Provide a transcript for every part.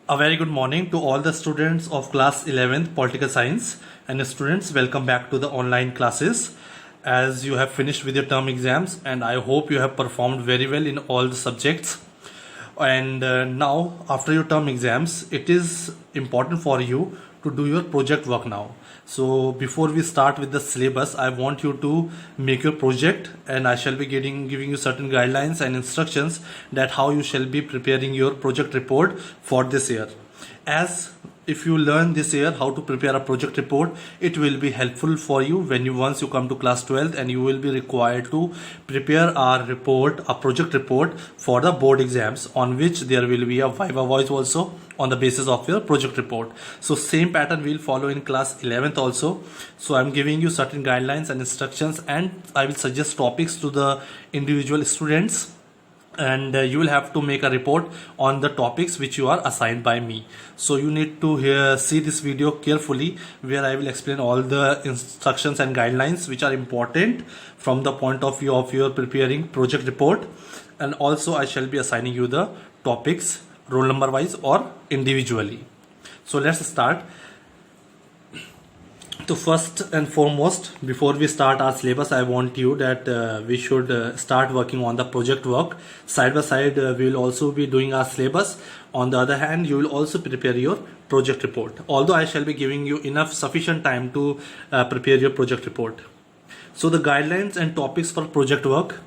A very good morning to all the students of class 11th political science, and students, welcome back to the online classes. As you have finished with your term exams, and I hope you have performed very well in all the subjects. And now after your term exams, it is important for you to do your project work now. So before we start with the syllabus, I want you to make your project, and I shall be giving you certain guidelines and instructions that how you shall be preparing your project report for this year. As if you learn this year how to prepare a project report, it will be helpful for you when once you come to class 12th, and you will be required to prepare a project report for the board exams, on which there will be a viva voice also on the basis of your project report. So same pattern will follow in class 11th also. So I'm giving you certain guidelines and instructions, and I will suggest topics to the individual students, and you will have to make a report on the topics which you are assigned by me. So you need to see this video carefully, where I will explain all the instructions and guidelines which are important from the point of view of your preparing project report. And also I shall be assigning you the topics roll number wise or individually. So let's start. So first and foremost, before we start our syllabus, I want you that we should start working on the project work. Side by side, we will also be doing our syllabus. On the other hand, you will also prepare your project report. Although I shall be giving you sufficient time to prepare your project report. So the guidelines and topics for project work.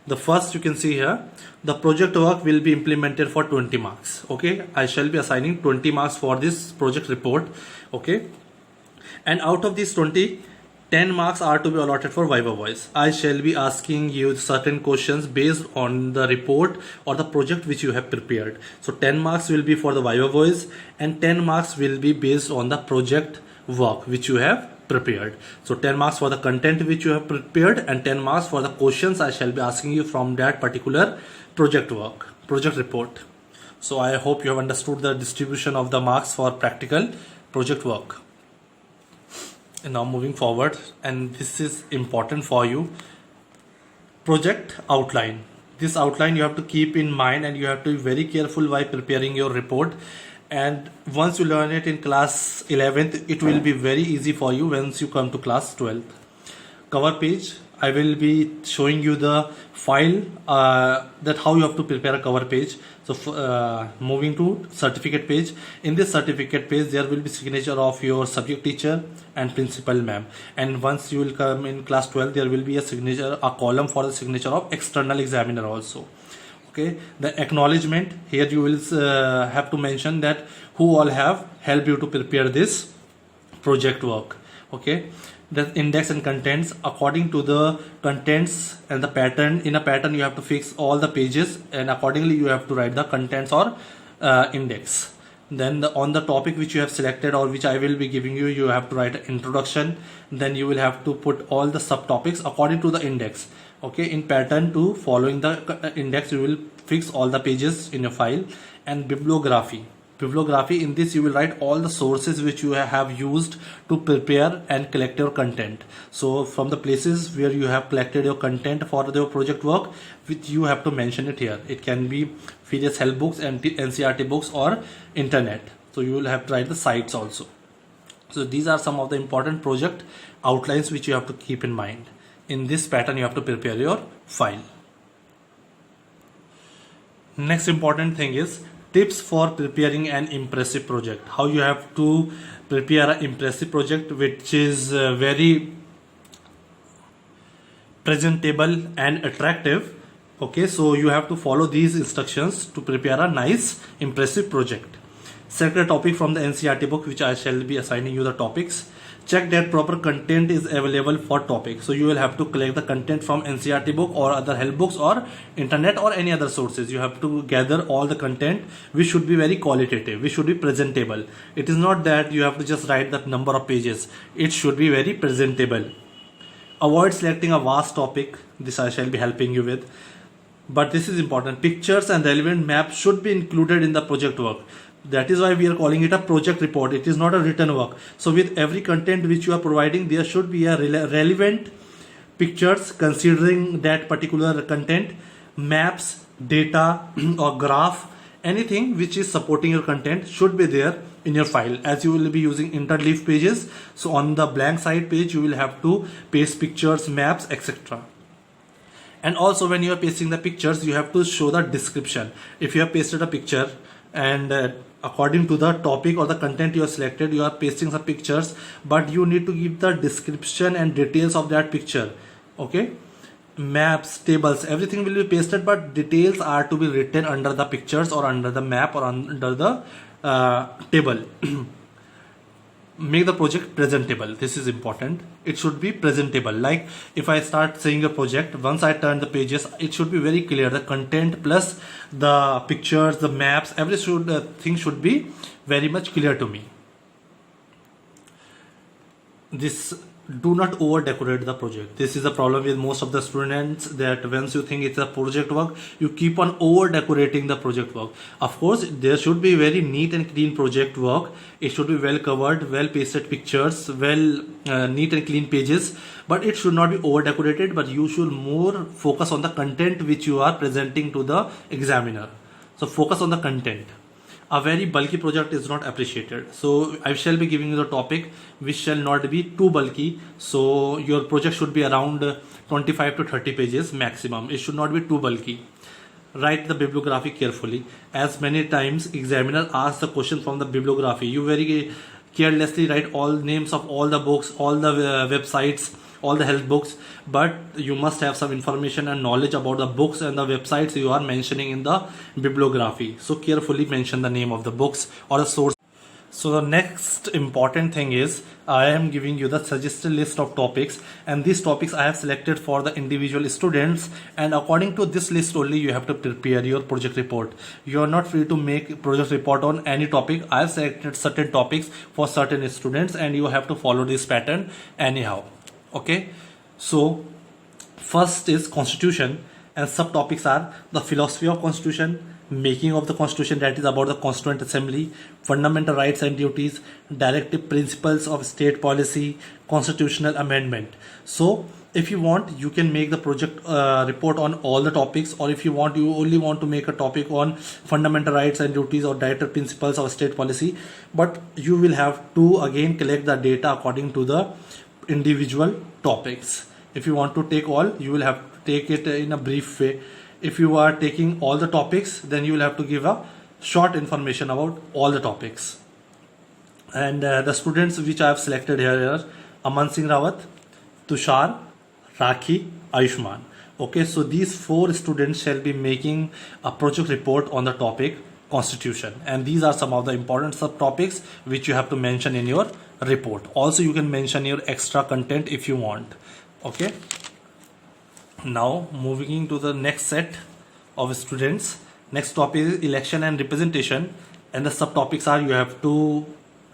The first, you can see here, the project work will be implemented for 20 marks. Okay, I shall be assigning 20 marks for this project report. Okay. And out of these 20, 10 marks are to be allotted for viva voice. I shall be asking you certain questions based on the report or the project which you have prepared. So 10 marks will be for the viva voice, and 10 marks will be based on the project work which you have prepared. So 10 marks for the content which you have prepared, and 10 marks for the questions I shall be asking you from that particular project report. So I hope you have understood the distribution of the marks for practical project work. And now moving forward, and this is important for you, project outline. This outline you have to keep in mind, and you have to be very careful while preparing your report. And once you learn it in class 11th, it will be very easy for you once you come to class 12th. Cover page, I will be showing you the file that how you have to prepare a cover page. So moving to certificate page. In this certificate page, there will be signature of your subject teacher and principal ma'am. And once you will come in class 12, there will be a column for the signature of external examiner also. Okay, the acknowledgement, here you will have to mention that who all have helped you to prepare this project work. Okay, the index and contents, according to the contents and the pattern. In a pattern, you have to fix all the pages, and accordingly you have to write the contents or index. Then on the topic which you have selected or which I will be giving you, you have to write an introduction. Then you will have to put all the subtopics according to the index. Okay, in pattern to following the index, you will fix all the pages in your file. And bibliography, in this you will write all the sources which you have used to prepare and collect your content. So from the places where you have collected your content for your project work, which you have to mention it here. It can be various help books and NCERT books or internet. So you will have to write the sites also. So these are some of the important project outlines which you have to keep in mind. In this pattern you have to prepare your file. Next important thing is tips for preparing an impressive project. How you have to prepare an impressive project which is very presentable and attractive. Okay, so you have to follow these instructions to prepare a nice impressive project. Select a topic from the NCERT book, which I shall be assigning you the topics. Check that proper content is available for topic. So you will have to collect the content from NCERT book or other help books or internet or any other sources. You have to gather all the content which should be very qualitative, which should be presentable. It is not that you have to just write that number of pages. It should be very presentable. Avoid selecting a vast topic. This I shall be helping you with. But this is important. Pictures and relevant maps should be included in the project work. That is why we are calling it a project report. It is not a written work. So with every content which you are providing, there should be a relevant pictures considering that particular content, maps, data or graph, anything which is supporting your content should be there in your file, as you will be using interleave pages. So on the blank side page you will have to paste pictures, maps, etc. And also when you are pasting the pictures, you have to show the description. If you have pasted a picture and according to the topic or the content you have selected, you are pasting some pictures, but you need to give the description and details of that picture. Okay, maps, tables, everything will be pasted, but details are to be written under the pictures or under the map or under the table. Make the project presentable. This is important. It should be presentable. Like if I start saying a project, once I turn the pages, it should be very clear. The content plus the pictures, the maps, every thing should be very much clear to me. This, do not over decorate the project. This is a problem with most of the students, that once you think it's a project work, you keep on over decorating the project work. Of course there should be very neat and clean project work. It should be well covered, well pasted pictures, well neat and clean pages, but it should not be over decorated. But you should more focus on the content which you are presenting to the examiner. So focus on the content. A very bulky project is not appreciated. So I shall be giving you the topic which shall not be too bulky. So your project should be around 25 to 30 pages maximum. It should not be too bulky. Write the bibliography carefully. As many times examiner asks the question from the bibliography, you very carelessly write all names of all the books, all the websites, all the help books, but you must have some information and knowledge about the books and the websites you are mentioning in the bibliography. So carefully mention the name of the books or the source. So the next important thing is, I am giving you the suggested list of topics, and these topics I have selected for the individual students, and according to this list only you have to prepare your project report. You are not free to make project report on any topic. I have selected certain topics for certain students and you have to follow this pattern anyhow. Okay, so first is constitution, and subtopics are the philosophy of constitution, making of the constitution, that is about the constituent assembly, fundamental rights and duties, directive principles of state policy, constitutional amendment. So if you want, you can make the project report on all the topics, or if you want, you only want to make a topic on fundamental rights and duties or directive principles of state policy, but you will have to again collect the data according to the individual topics. If you want to take all, you will have to take it in a brief way. If you are taking all the topics, then you will have to give a short information about all the topics. And the students which I have selected here are Aman Singh Rawat, Tushar, Rakhi, Ayushman. Okay, so these 4 students shall be making a project report on the topic constitution, and these are some of the important subtopics which you have to mention in your report. Also you can mention your extra content if you want. Okay, now moving to the next set of students. Next topic is election and representation, and the subtopics are, you have to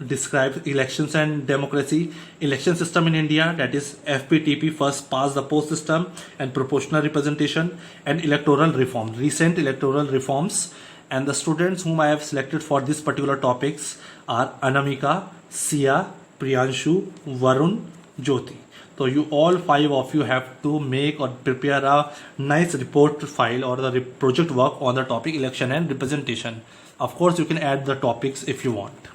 describe elections and democracy, election system in India, that is FPTP, first past the post system, and proportional representation, and electoral reform, recent electoral reforms. And the students whom I have selected for this particular topics are Anamika, Sia, Priyanshu, Varun, Jyoti. So you all 5 of you have to make or prepare a nice report file or the project work on the topic election and representation. Of course you can add the topics if you want.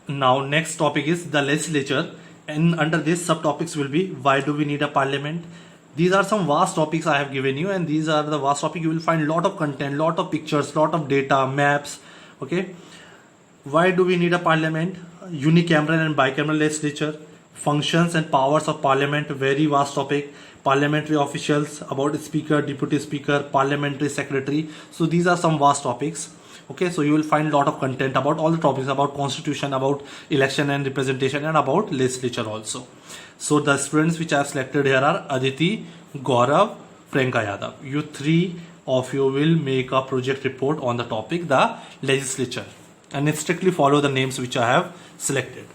Now next topic is the legislature, and under this subtopics will be, why do we need a parliament? These are some vast topics I have given you, and these are the vast topics. You will find lot of content, lot of pictures, lot of data, maps. Okay, why do we need a parliament? Unicameral and bicameral legislature, functions and powers of parliament, very vast topic. Parliamentary officials, about speaker, deputy speaker, parliamentary secretary. So these are some vast topics. Okay, so you will find a lot of content about all the topics, about constitution, about election and representation, and about legislature also. So the students which I have selected here are Aditi, Gaurav, Priyanka Yadav. You 3 of you will make a project report on the topic, the legislature, and strictly follow the names which I have selected.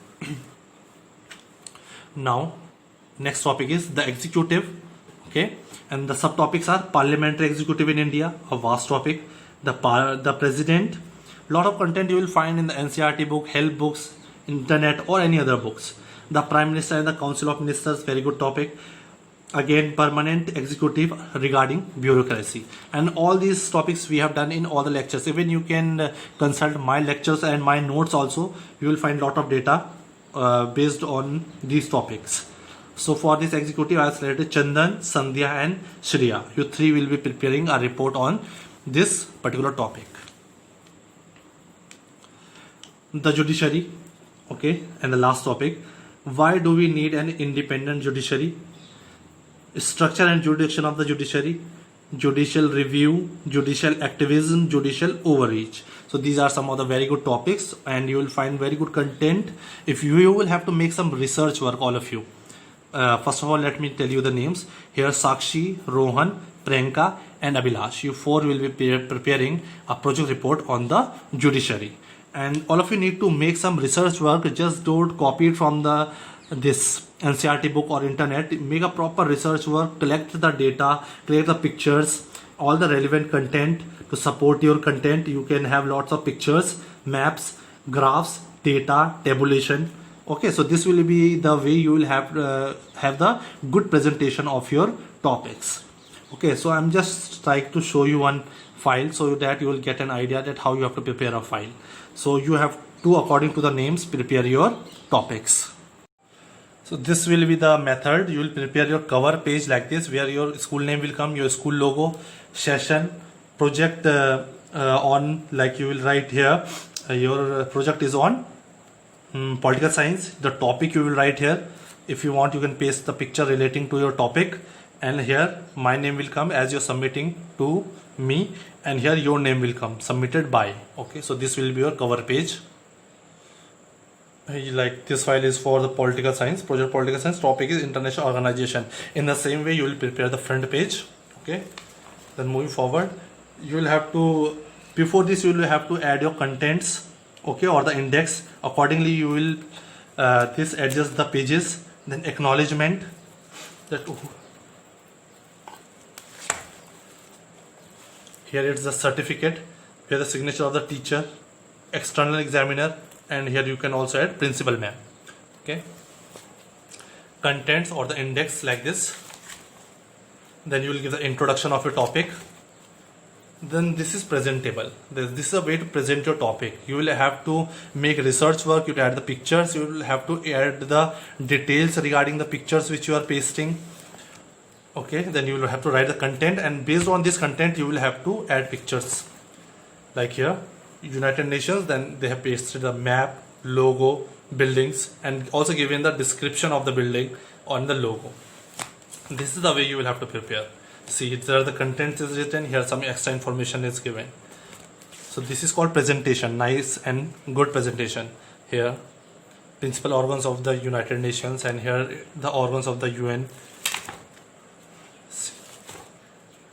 Now next topic is the executive. Okay, and the subtopics are parliamentary executive in India, a vast topic. The president, lot of content you will find in the NCERT book, help books, internet, or any other books. The prime minister and the council of ministers, very good topic. again permanent executive regarding bureaucracy, and all these topics we have done in all the lectures. Even you can consult my lectures and my notes also. You will find lot of data based on these topics. So for this executive I have selected Chandan, Sandhya and Shreya. You three will be preparing a report on this particular topic. The judiciary, okay, and the last topic, why do we need an independent judiciary? Structure and jurisdiction of the judiciary, judicial review, judicial activism, judicial overreach. So these are some of the very good topics, and you will find very good content. If you will have to make some research work, all of you. First of all, let me tell you the names. Here Sakshi, Rohan, Priyanka and Abhilash. You four will be preparing a project report on the judiciary. And all of you need to make some research work. Just don't copy it from this NCERT book or internet. Make a proper research work, collect the data, collect the pictures, all the relevant content to support your content. You can have lots of pictures, maps, graphs, data, tabulation. Okay, so this will be the way you will have the good presentation of your topics. Okay, so I'm just trying to show you one file so that you will get an idea that how you have to prepare a file. So you have to, according to the names, prepare your topics. So this will be the method. You will prepare your cover page like this, where your school name will come, your school logo, session, project on, like you will write here, your project is on political science. The topic you will write here. If you want, you can paste the picture relating to your topic, and here my name will come as you're submitting to me, and here your name will come, submitted by. Okay, so this will be your cover page. Like this file is for the political science, project political science, topic is international organization. In the same way you will prepare the front page. Okay, then moving forward, you will have to, before this you will have to add your contents, okay, or the index. Accordingly you will this adjust the pages. Then acknowledgement, that here it's the certificate, here the signature of the teacher, external examiner, and here you can also add principal ma'am. Okay, contents or the index like this. Then you will give the introduction of your topic. Then this is presentable. This is a way to present your topic. You will have to make research work. You will add the pictures. You will have to add the details regarding the pictures which you are pasting. Okay, then you will have to write the content, and based on this content you will have to add pictures. Like here, United Nations, then they have pasted the map, logo, buildings, and also given the description of the building on the logo. This is the way you will have to prepare. See, there the content is written, here some extra information is given. So this is called presentation, nice and good presentation. Here principal organs of the United Nations, and here the organs of the UN.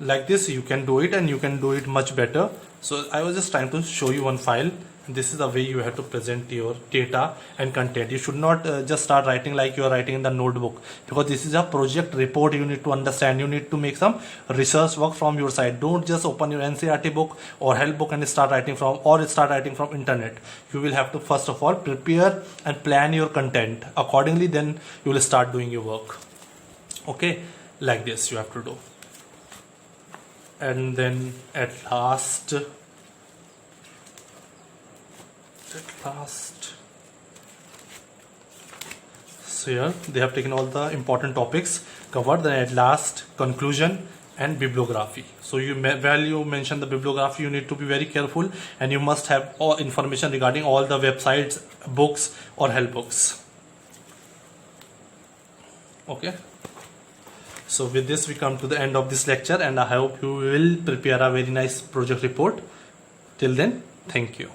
Like this you can do it, and you can do it much better. So I was just trying to show you one file. This is the way you have to present your data and content. You should not just start writing like you are writing in the notebook, because this is a project report. You need to understand, you need to make some research work from your side. Don't just open your NCERT book or help book and start writing from internet. You will have to first of all prepare and plan your content accordingly, then you will start doing your work. Okay, like this you have to do. And then at last, so here they have taken all the important topics covered. Then at last, conclusion and bibliography. So while you mention the bibliography, you need to be very careful, and you must have all information regarding all the websites, books or help books. Okay, so with this we come to the end of this lecture, and I hope you will prepare a very nice project report. Till then, thank you.